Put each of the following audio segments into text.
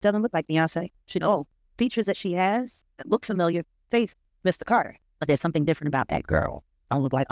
doesn't look like Beyonce. Features that she has that look familiar. Faith, Mr. Carter. But there's something different about that girl. I look like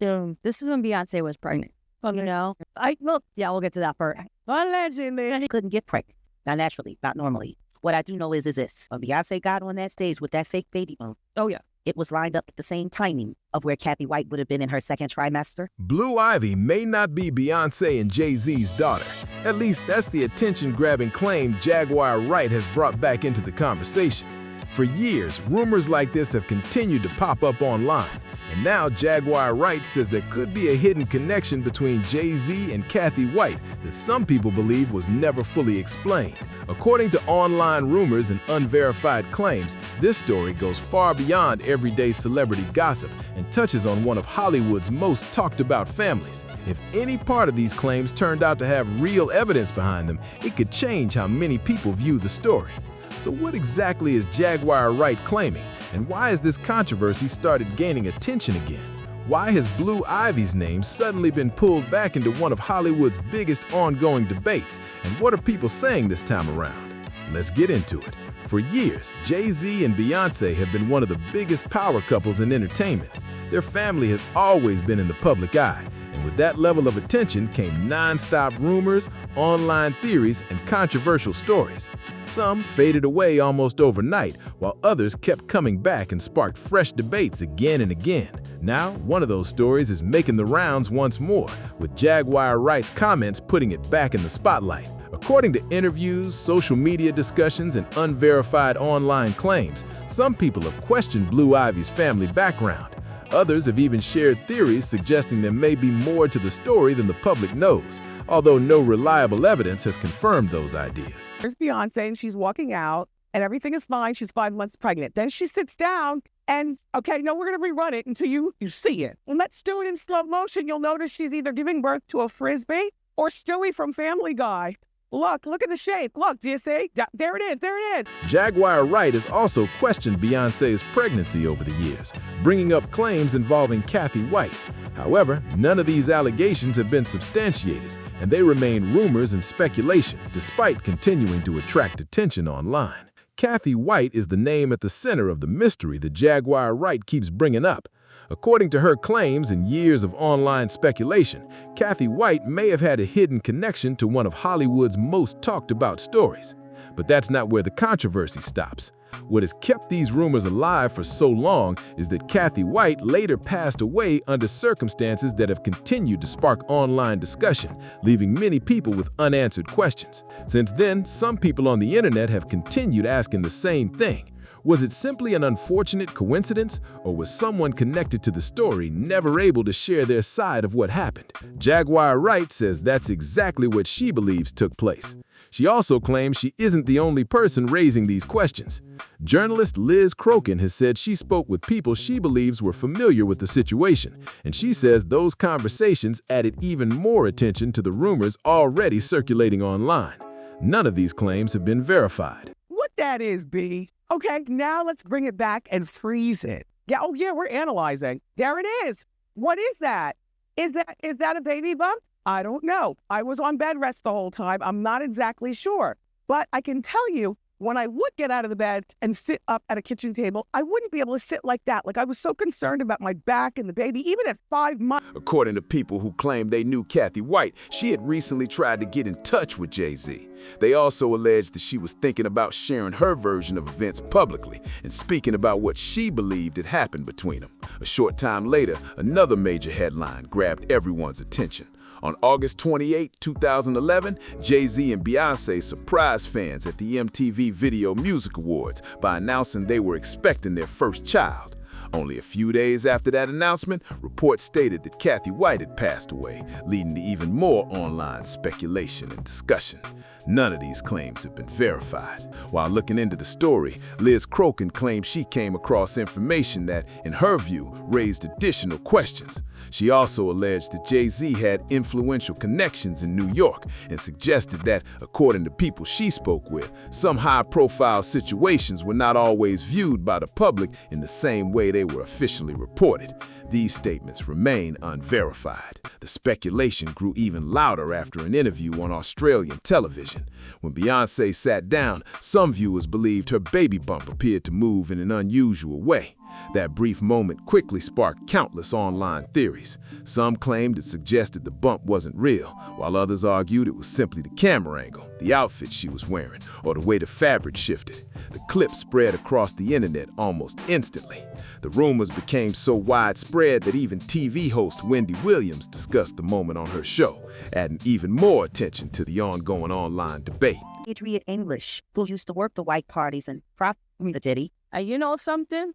This is when Beyonce was pregnant. Okay. You know? We'll get to that part. Allegedly. I couldn't get pregnant. Not naturally, not normally. What I do know is this. When Beyonce got on that stage with that fake baby bump, Oh, yeah. it was lined up at the same timing of where Kathy White would have been in her second trimester. Blue Ivy may not be Beyonce and Jay-Z's daughter. At least that's the attention-grabbing claim Jaguar Wright has brought back into the conversation. For years, rumors like this have continued to pop up online. And now Jaguar Wright says there could be a hidden connection between Jay-Z and Kathy White that some people believe was never fully explained. According to online rumors and unverified claims, this story goes far beyond everyday celebrity gossip and touches on one of Hollywood's most talked about families. If any part of these claims turned out to have real evidence behind them, it could change how many people view the story. So what exactly is Jaguar Wright claiming, and why has this controversy started gaining attention again? Why has Blue Ivy's name suddenly been pulled back into one of Hollywood's biggest ongoing debates, and what are people saying this time around? Let's get into it. For years, Jay-Z and Beyonce have been one of the biggest power couples in entertainment. Their family has always been in the public eye, and with that level of attention came non-stop rumors, online theories, and controversial stories. Some faded away almost overnight, while others kept coming back and sparked fresh debates again and again. Now, one of those stories is making the rounds once more, with Jaguar Wright's comments putting it back in the spotlight. According to interviews, social media discussions, and unverified online claims, some people have questioned Blue Ivy's family background. Others have even shared theories suggesting there may be more to the story than the public knows, although no reliable evidence has confirmed those ideas. There's Beyonce, and she's walking out, and everything is fine. She's 5 months pregnant. Then she sits down, and, okay, no, we're going to rerun it until you see it. And let's do it in slow motion. You'll notice she's either giving birth to a Frisbee or Stewie from Family Guy. Look at the shape. Look, do you see? There it is, there it is. Jaguar Wright has also questioned Beyonce's pregnancy over the years, bringing up claims involving Kathy White. However, none of these allegations have been substantiated, and they remain rumors and speculation, despite continuing to attract attention online. Kathy White is the name at the center of the mystery that Jaguar Wright keeps bringing up. According to her claims and years of online speculation, Kathy White may have had a hidden connection to one of Hollywood's most talked about stories. But that's not where the controversy stops. What has kept these rumors alive for so long is that Kathy White later passed away under circumstances that have continued to spark online discussion, leaving many people with unanswered questions. Since then, some people on the internet have continued asking the same thing. Was it simply an unfortunate coincidence, or was someone connected to the story never able to share their side of what happened? Jaguar Wright says that's exactly what she believes took place. She also claims she isn't the only person raising these questions. Journalist Liz Crokin has said she spoke with people she believes were familiar with the situation, and she says those conversations added even more attention to the rumors already circulating online. None of these claims have been verified. What that is, B. Okay, now let's bring it back and freeze it. Yeah, oh yeah, we're analyzing. There it is. What is that? Is that a baby bump? I don't know. I was on bed rest the whole time. I'm not exactly sure. But I can tell you, when I would get out of the bed and sit up at a kitchen table, I wouldn't be able to sit like that. Like, I was so concerned about my back and the baby, even at 5 months. According to people who claim they knew Kathy White, she had recently tried to get in touch with Jay-Z. They also alleged that she was thinking about sharing her version of events publicly and speaking about what she believed had happened between them. A short time later, another major headline grabbed everyone's attention. On August 28, 2011, Jay-Z and Beyonce surprised fans at the MTV Video Music Awards by announcing they were expecting their first child. Only a few days after that announcement, reports stated that Kathy White had passed away, leading to even more online speculation and discussion. None of these claims have been verified. While looking into the story, Liz Crokin claimed she came across information that, in her view, raised additional questions. She also alleged that Jay-Z had influential connections in New York and suggested that, according to people she spoke with, some high-profile situations were not always viewed by the public in the same way they they were officially reported. These statements remain unverified. The speculation grew even louder after an interview on Australian television. When Beyonce sat down, some viewers believed her baby bump appeared to move in an unusual way. That brief moment quickly sparked countless online theories. Some claimed it suggested the bump wasn't real, while others argued it was simply the camera angle, the outfit she was wearing, or the way the fabric shifted. The clip spread across the internet almost instantly. The rumors became so widespread that even TV host Wendy Williams discussed the moment on her show, adding even more attention to the ongoing online debate. Adrian English, who used to work the white parties and prop the Diddy. You know something?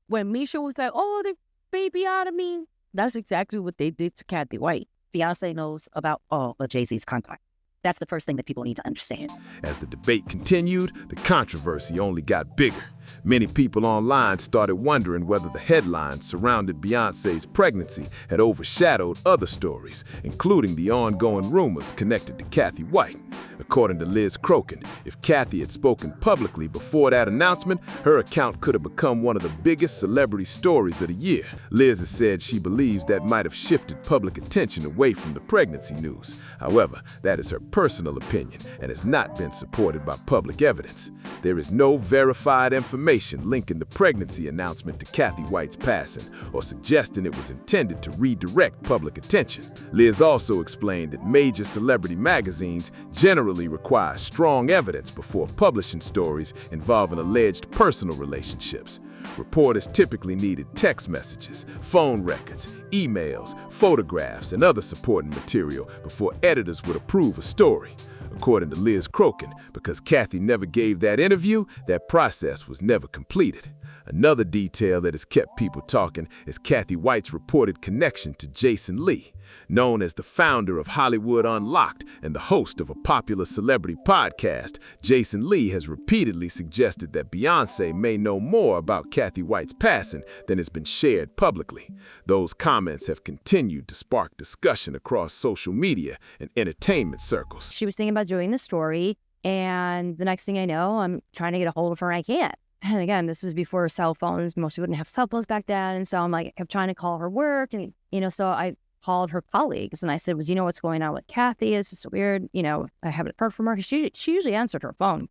When Misha was like, oh, the baby out of me, that's exactly what they did to Kathy White. Beyonce knows about all of Jay-Z's conduct. That's the first thing that people need to understand. As the debate continued, the controversy only got bigger. Many people online started wondering whether the headlines surrounding Beyonce's pregnancy had overshadowed other stories, including the ongoing rumors connected to Kathy White. According to Liz Crokin, if Kathy had spoken publicly before that announcement, her account could have become one of the biggest celebrity stories of the year. Liz has said she believes that might have shifted public attention away from the pregnancy news. However, that is her personal opinion and has not been supported by public evidence. There is no verified information linking the pregnancy announcement to Kathy White's passing or suggesting it was intended to redirect public attention. Liz also explained that major celebrity magazines generally require strong evidence before publishing stories involving alleged personal relationships. Reporters typically needed text messages, phone records, emails, photographs, and other supporting material before editors would approve a story. According to Liz Crokin, because Kathy never gave that interview, that process was never completed. Another detail that has kept people talking is Kathy White's reported connection to Jason Lee. Known as the founder of Hollywood Unlocked and the host of a popular celebrity podcast, Jason Lee has repeatedly suggested that Beyonce may know more about Kathy White's passing than has been shared publicly. Those comments have continued to spark discussion across social media and entertainment circles. She was thinking about doing the story, and the next thing I know, I'm trying to get a hold of her and I can't. And again, this is before cell phones. Most people didn't have cell phones back then. And so I kept trying to call her work. And, so I called her colleagues and I said, well, do you know what's going on with Kathy? It's just so weird. I haven't heard from her. She usually answered her phone.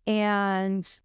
And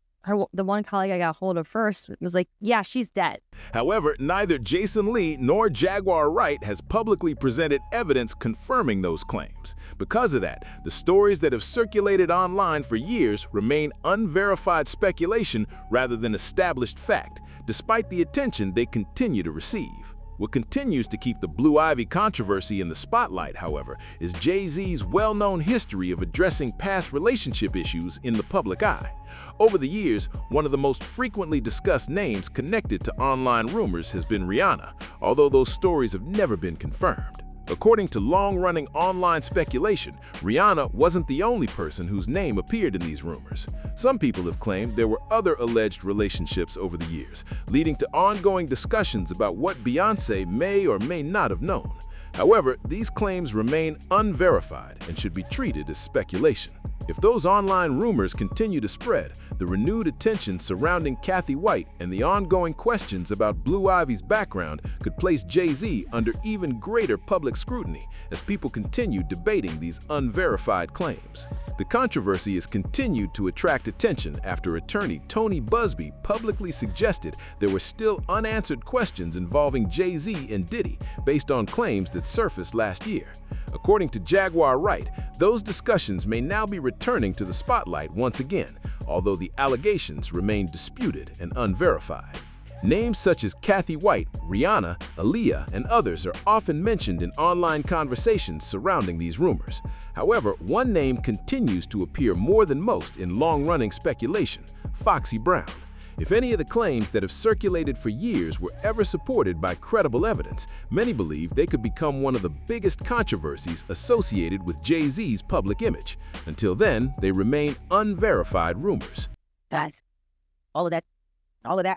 the one colleague I got hold of first was like, yeah, she's dead. However, neither Jason Lee nor Jaguar Wright has publicly presented evidence confirming those claims. Because of that, the stories that have circulated online for years remain unverified speculation rather than established fact, despite the attention they continue to receive. What continues to keep the Blue Ivy controversy in the spotlight, however, is Jay-Z's well-known history of addressing past relationship issues in the public eye. Over the years, one of the most frequently discussed names connected to online rumors has been Rihanna, although those stories have never been confirmed. According to long-running online speculation, Rihanna wasn't the only person whose name appeared in these rumors. Some people have claimed there were other alleged relationships over the years, leading to ongoing discussions about what Beyonce may or may not have known. However, these claims remain unverified and should be treated as speculation. If those online rumors continue to spread, the renewed attention surrounding Kathy White and the ongoing questions about Blue Ivy's background could place Jay-Z under even greater public scrutiny as people continue debating these unverified claims. The controversy has continued to attract attention after attorney Tony Busby publicly suggested there were still unanswered questions involving Jay-Z and Diddy based on claims that surfaced last year. According to Jaguar Wright, those discussions may now be returning to the spotlight once again, although the allegations remain disputed and unverified. Names such as Kathy White, Rihanna, Aaliyah, and others are often mentioned in online conversations surrounding these rumors. However, one name continues to appear more than most in long-running speculation: Foxy Brown. If any of the claims that have circulated for years were ever supported by credible evidence, many believe they could become one of the biggest controversies associated with Jay-Z's public image. Until then, they remain unverified rumors. Guys, all of that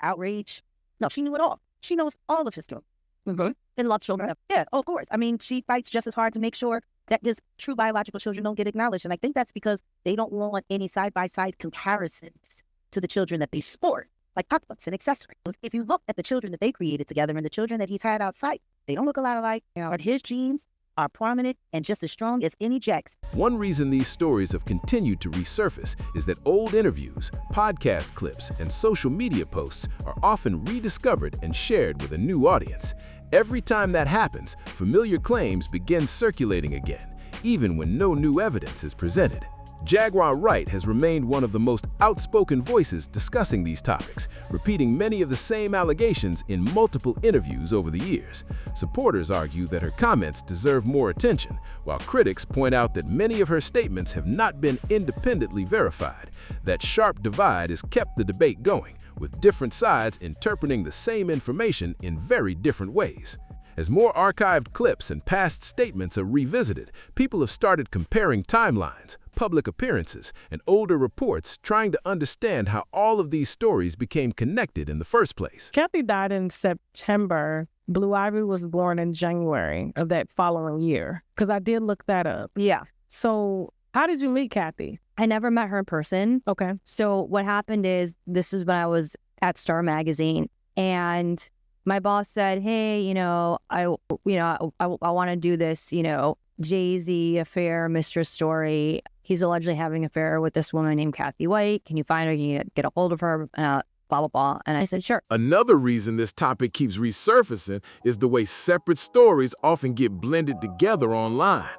outrage. No, she knew it all. She knows all of his story. And love children. Yeah, of course. I mean, she fights just as hard to make sure that his true biological children don't get acknowledged. And I think that's because they don't want any side-by-side comparisons to the children that they sport. like pocketbooks and accessories. If you look at the children that they created together and the children that he's had outside, they don't look a lot alike. But his genes are prominent and just as strong as any Jack's. One reason these stories have continued to resurface is that old interviews, podcast clips, and social media posts are often rediscovered and shared with a new audience. Every time that happens, familiar claims begin circulating again, even when no new evidence is presented. Jaguar Wright has remained one of the most outspoken voices discussing these topics, repeating many of the same allegations in multiple interviews over the years. Supporters argue that her comments deserve more attention, while critics point out that many of her statements have not been independently verified. That sharp divide has kept the debate going, with different sides interpreting the same information in very different ways. As more archived clips and past statements are revisited, people have started comparing timelines, public appearances, and older reports, trying to understand how all of these stories became connected in the first place. Kathy died in September. Blue Ivy was born in January of that following year, because I did look that up. Yeah. So how did you meet Kathy? I never met her in person. Okay. So what happened is, this is when I was at Star Magazine, and my boss said, hey, I want to do this, Jay-Z affair, mistress story. He's allegedly having an affair with this woman named Kathy White. Can you find her? Can you get a hold of her? Blah, blah, blah. And I said, sure. Another reason this topic keeps resurfacing is the way separate stories often get blended together online.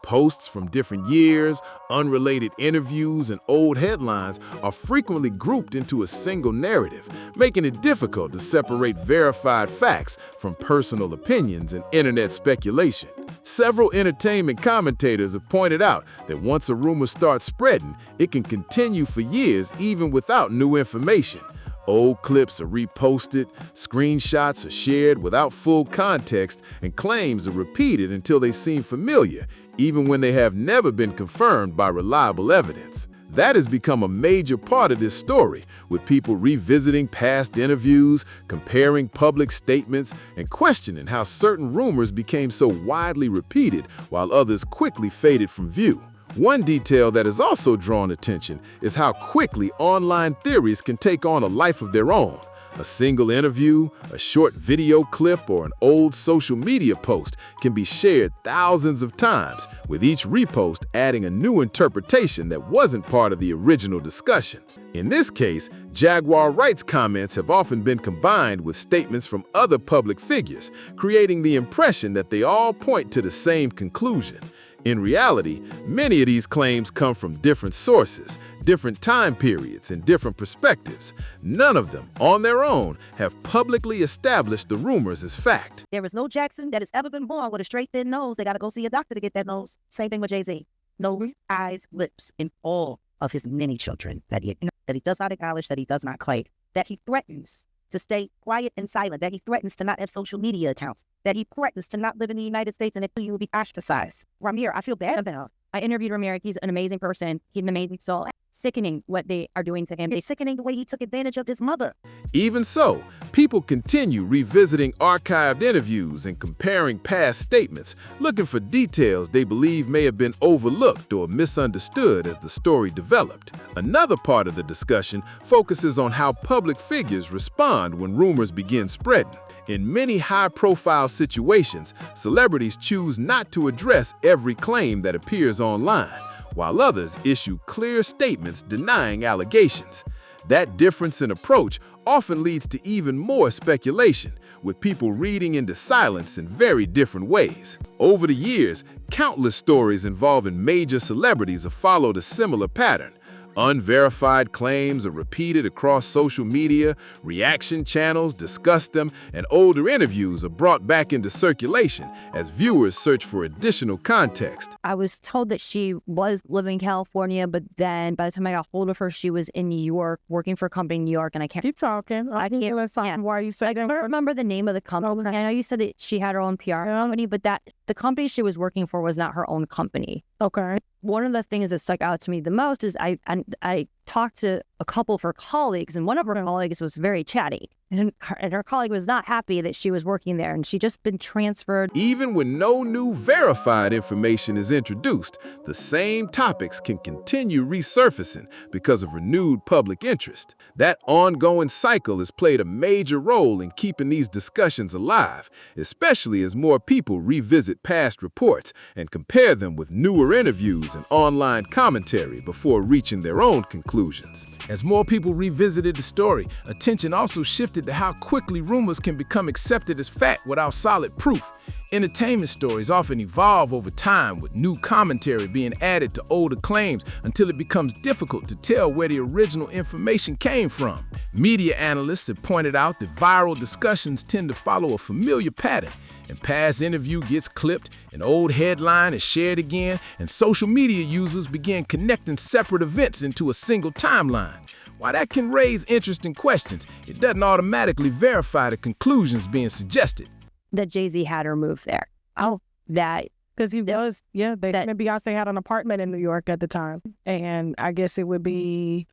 Posts from different years, unrelated interviews, and old headlines are frequently grouped into a single narrative, making it difficult to separate verified facts from personal opinions and internet speculation. Several entertainment commentators have pointed out that once a rumor starts spreading, it can continue for years even without new information. Old clips are reposted, screenshots are shared without full context, and claims are repeated until they seem familiar, even when they have never been confirmed by reliable evidence. That has become a major part of this story, with people revisiting past interviews, comparing public statements, and questioning how certain rumors became so widely repeated while others quickly faded from view. One detail that has also drawn attention is how quickly online theories can take on a life of their own. A single interview, a short video clip, or an old social media post can be shared thousands of times, with each repost adding a new interpretation that wasn't part of the original discussion. In this case, Jaguar Wright's comments have often been combined with statements from other public figures, creating the impression that they all point to the same conclusion. In reality, many of these claims come from different sources, different time periods, and different perspectives. None of them, on their own, have publicly established the rumors as fact. There is no Jackson that has ever been born with a straight thin nose. They got to go see a doctor to get that nose. Same thing with Jay-Z. Nose, eyes, lips, in all of his many children that he does not acknowledge, that he does not claim, that he threatens to stay quiet and silent, that he threatens to not have social media accounts, that he threatens to not live in the United States and that you will be ostracized. Ramir, I feel bad about. I interviewed Ramir. He's an amazing person. He's an amazing soul. Sickening what they are doing to him. It's sickening the way he took advantage of his mother. Even so, people continue revisiting archived interviews and comparing past statements, looking for details they believe may have been overlooked or misunderstood as the story developed. Another part of the discussion focuses on how public figures respond when rumors begin spreading. In many high-profile situations, celebrities choose not to address every claim that appears online, while others issue clear statements denying allegations. That difference in approach often leads to even more speculation, with people reading into silence in very different ways. Over the years, countless stories involving major celebrities have followed a similar pattern. Unverified claims are repeated across social media, reaction channels discuss them, and older interviews are brought back into circulation as viewers search for additional context. I was told that she was living in California, but then by the time I got hold of her, she was in New York, working for a company in New York, and I can't... Keep talking. I can't... Why you say I don't remember the name of the company. I know you said that she had her own PR company, but that the company she was working for was not her own company. Okay. One of the things that stuck out to me the most is I talked to a couple of her colleagues, and one of her colleagues was very chatty. And her colleague was not happy that she was working there, and she'd just been transferred. Even when no new verified information is introduced, the same topics can continue resurfacing because of renewed public interest. That ongoing cycle has played a major role in keeping these discussions alive, especially as more people revisit past reports and compare them with newer interviews and online commentary before reaching their own conclusions. As more people revisited the story, attention also shifted to how quickly rumors can become accepted as fact without solid proof. Entertainment stories often evolve over time, with new commentary being added to older claims until it becomes difficult to tell where the original information came from. Media analysts have pointed out that viral discussions tend to follow a familiar pattern. An past interview gets clipped, an old headline is shared again, and social media users begin connecting separate events into a single timeline. While that can raise interesting questions, it doesn't automatically verify the conclusions being suggested. That Jay-Z had her move there. Oh. That Because he was, Beyonce had an apartment in New York at the time. And I guess it would be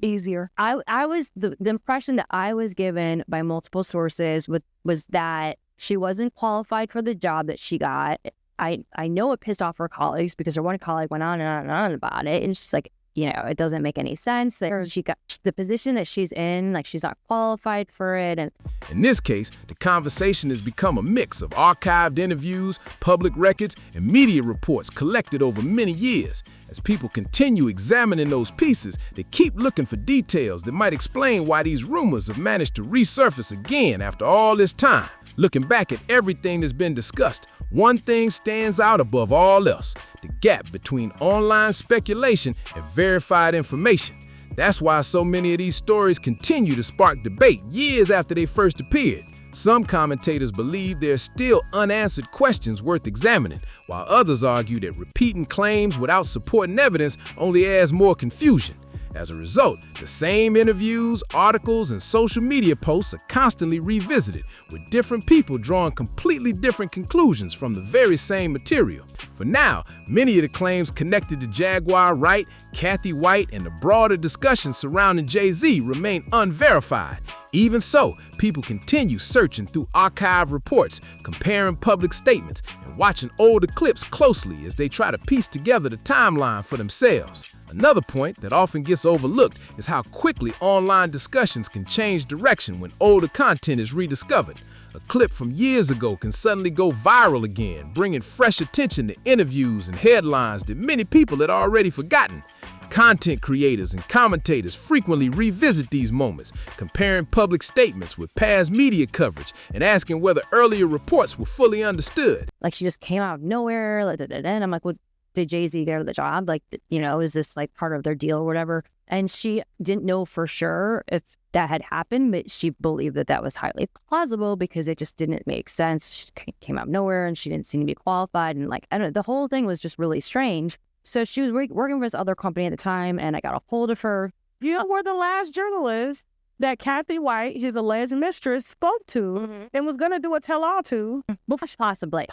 easier. I was, the impression that I was given by multiple sources was that she wasn't qualified for the job that she got. I know it pissed off her colleagues because her one colleague went on and on and on about it. And she's like, it doesn't make any sense that she got the position that she's in, like she's not qualified for it. And in this case, the conversation has become a mix of archived interviews, public records, and media reports collected over many years. As people continue examining those pieces, they keep looking for details that might explain why these rumors have managed to resurface again after all this time. Looking back at everything that's been discussed, one thing stands out above all else: the gap between online speculation and verified information. That's why so many of these stories continue to spark debate years after they first appeared. Some commentators believe there are still unanswered questions worth examining, while others argue that repeating claims without supporting evidence only adds more confusion. As a result, the same interviews, articles, and social media posts are constantly revisited, with different people drawing completely different conclusions from the very same material. For now, many of the claims connected to Jaguar Wright, Kathy White, and the broader discussion surrounding Jay-Z remain unverified. Even so, people continue searching through archive reports, comparing public statements, and watching older clips closely as they try to piece together the timeline for themselves. Another point that often gets overlooked is how quickly online discussions can change direction when older content is rediscovered. A clip from years ago can suddenly go viral again, bringing fresh attention to interviews and headlines that many people had already forgotten. Content creators and commentators frequently revisit these moments, comparing public statements with past media coverage and asking whether earlier reports were fully understood. like she just came out of nowhere. And I'm like, well, did Jay-Z get her the job? Like, is this like part of their deal or whatever? And she didn't know for sure if that had happened, but she believed that that was highly plausible because it just didn't make sense. She came out of nowhere and she didn't seem to be qualified. And like, I don't know, the whole thing was just really strange. So she was working for this other company at the time, and I got a hold of her. You were the last journalist that Kathy White, his alleged mistress, spoke to and was going to do a tell-all to. Possibly.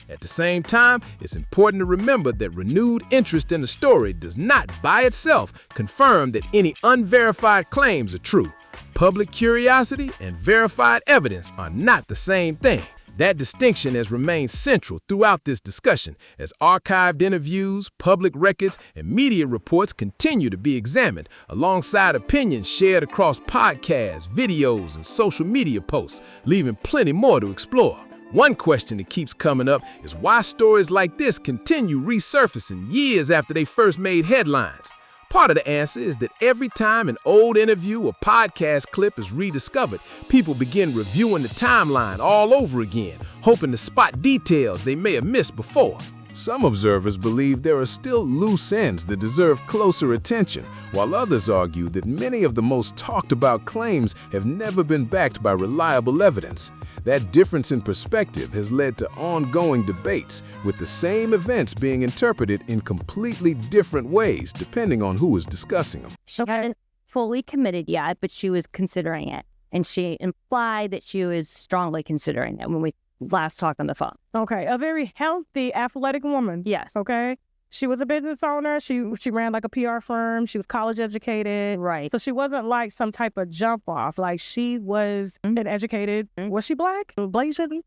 At the same time, it's important to remember that renewed interest in the story does not by itself confirm that any unverified claims are true. Public curiosity and verified evidence are not the same thing. That distinction has remained central throughout this discussion as archived interviews, public records, and media reports continue to be examined alongside opinions shared across podcasts, videos, and social media posts, leaving plenty more to explore. One question that keeps coming up is why stories like this continue resurfacing years after they first made headlines. Part of the answer is that every time an old interview or podcast clip is rediscovered, people begin reviewing the timeline all over again, hoping to spot details they may have missed before. Some observers believe there are still loose ends that deserve closer attention, while others argue that many of the most talked about claims have never been backed by reliable evidence. That difference in perspective has led to ongoing debates, with the same events being interpreted in completely different ways depending on who is discussing them. She hadn't fully committed yet, but she was considering it. And she implied that she was strongly considering it when we last talked on the phone. Okay, a very healthy, athletic woman. Yes. Okay, she was a business owner. She ran like a PR firm. She was college educated. Right. So she wasn't like some type of jump off. Like she was an educated. Was she black? Blasian?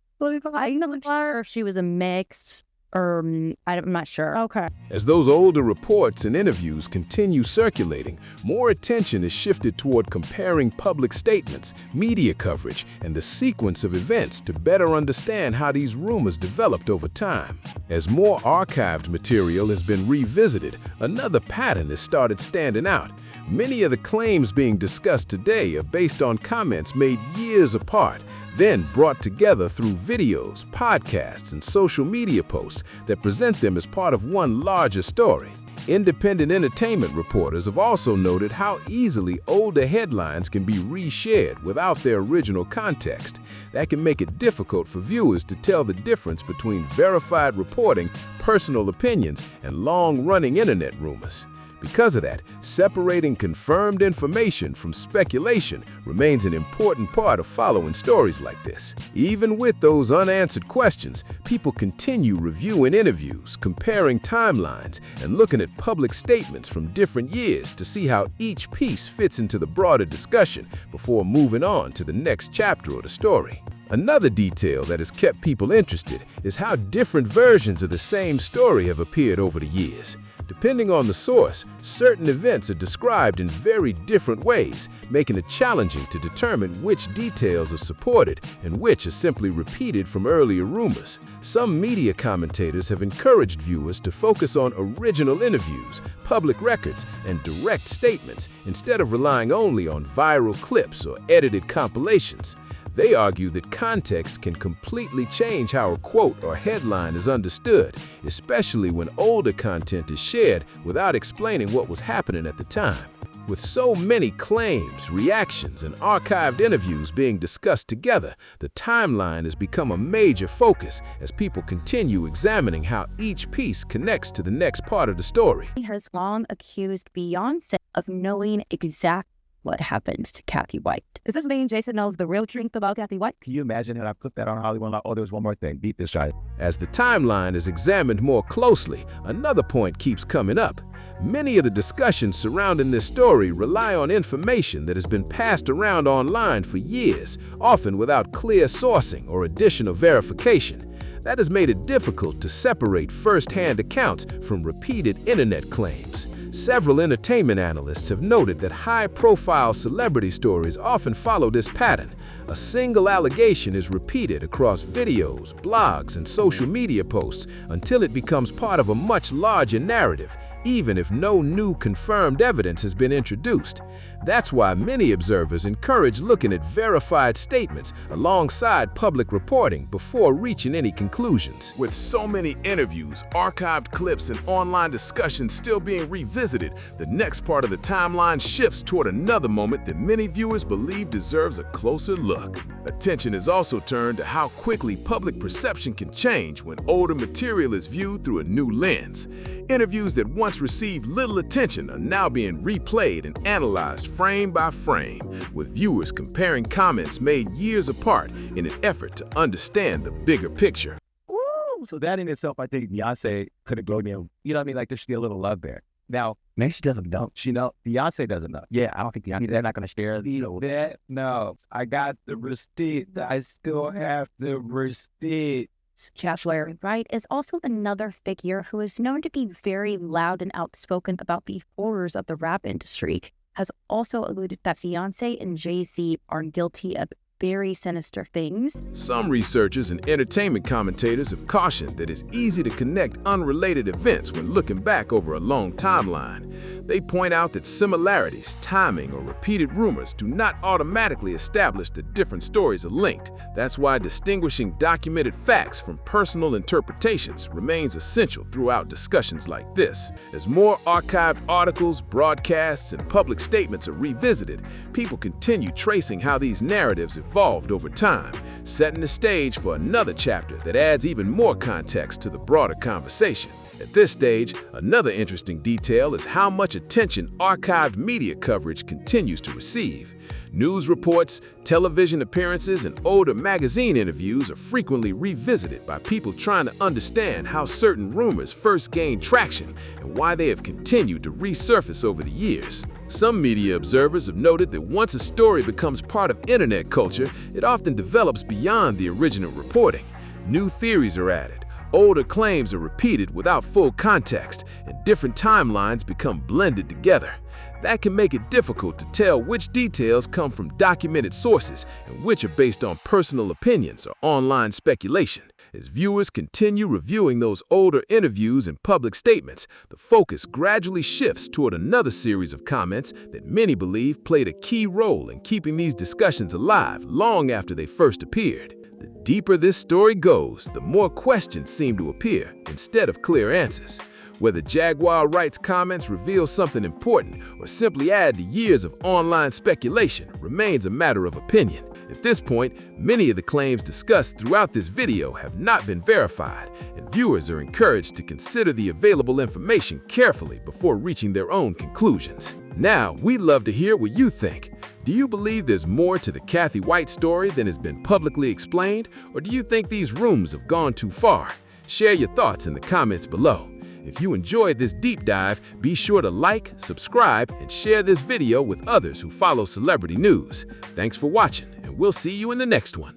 I know if she was a mixed, or I'm not sure. Okay. As those older reports and interviews continue circulating, more attention is shifted toward comparing public statements, media coverage, and the sequence of events to better understand how these rumors developed over time. As more archived material has been revisited, another pattern has started standing out. Many of the claims being discussed today are based on comments made years apart, then brought together through videos, podcasts, and social media posts that present them as part of one larger story. Independent entertainment reporters have also noted how easily older headlines can be reshared without their original context. That can make it difficult for viewers to tell the difference between verified reporting, personal opinions, and long-running internet rumors. Because of that, separating confirmed information from speculation remains an important part of following stories like this. Even with those unanswered questions, people continue reviewing interviews, comparing timelines, and looking at public statements from different years to see how each piece fits into the broader discussion before moving on to the next chapter of the story. Another detail that has kept people interested is how different versions of the same story have appeared over the years. Depending on the source, certain events are described in very different ways, making it challenging to determine which details are supported and which are simply repeated from earlier rumors. Some media commentators have encouraged viewers to focus on original interviews, public records, and direct statements instead of relying only on viral clips or edited compilations. They argue that context can completely change how a quote or headline is understood, especially when older content is shared without explaining what was happening at the time. With so many claims, reactions, and archived interviews being discussed together, the timeline has become a major focus as people continue examining how each piece connects to the next part of the story. He has long accused Beyonce of knowing exactly what happened to Kathy White. Does this mean Jason knows the real truth about Kathy White? Can you imagine that I put that on Hollywood? Like, oh, there was one more thing. Beat this shot. As the timeline is examined more closely, another point keeps coming up. Many of the discussions surrounding this story rely on information that has been passed around online for years, often without clear sourcing or additional verification. That has made it difficult to separate first-hand accounts from repeated internet claims. Several entertainment analysts have noted that high-profile celebrity stories often follow this pattern. A single allegation is repeated across videos, blogs, and social media posts until it becomes part of a much larger narrative, even if no new confirmed evidence has been introduced. That's why many observers encourage looking at verified statements alongside public reporting before reaching any conclusions. With so many interviews, archived clips, and online discussions still being revisited, the next part of the timeline shifts toward another moment that many viewers believe deserves a closer look. Attention is also turned to how quickly public perception can change when older material is viewed through a new lens. Interviews that once received little attention are now being replayed and analyzed frame by frame, with viewers comparing comments made years apart in an effort to understand the bigger picture. Woo! So that in itself, I think Beyonce could have grown in, you know what I mean? Like, there should be a little love there. Now, maybe she doesn't know. She know. Beyonce doesn't know. Yeah, I don't think Beyonce, they're not going to share that. No, I got the receipt. I still have the receipt. Jaguar Wright is also another figure who is known to be very loud and outspoken about the horrors of the rap industry, has also alluded that Beyonce and Jay-Z are guilty of very sinister things. Some researchers and entertainment commentators have cautioned that it's easy to connect unrelated events when looking back over a long timeline. They point out that similarities, timing, or repeated rumors do not automatically establish that different stories are linked. That's why distinguishing documented facts from personal interpretations remains essential throughout discussions like this. As more archived articles, broadcasts, and public statements are revisited, people continue tracing how these narratives evolve evolved over time, setting the stage for another chapter that adds even more context to the broader conversation. At this stage, another interesting detail is how much attention archived media coverage continues to receive. News reports, television appearances, and older magazine interviews are frequently revisited by people trying to understand how certain rumors first gained traction and why they have continued to resurface over the years. Some media observers have noted that once a story becomes part of internet culture, it often develops beyond the original reporting. New theories are added, older claims are repeated without full context, and different timelines become blended together. That can make it difficult to tell which details come from documented sources and which are based on personal opinions or online speculation. As viewers continue reviewing those older interviews and public statements, the focus gradually shifts toward another series of comments that many believe played a key role in keeping these discussions alive long after they first appeared. The deeper this story goes, the more questions seem to appear instead of clear answers. Whether Jaguar Wright's comments reveal something important or simply add to years of online speculation remains a matter of opinion. At this point, many of the claims discussed throughout this video have not been verified, and viewers are encouraged to consider the available information carefully before reaching their own conclusions. Now, we'd love to hear what you think. Do you believe there's more to the Kathy White story than has been publicly explained, or do you think these rumors have gone too far? Share your thoughts in the comments below. If you enjoyed this deep dive, be sure to like, subscribe, and share this video with others who follow celebrity news. Thanks for watching, and we'll see you in the next one.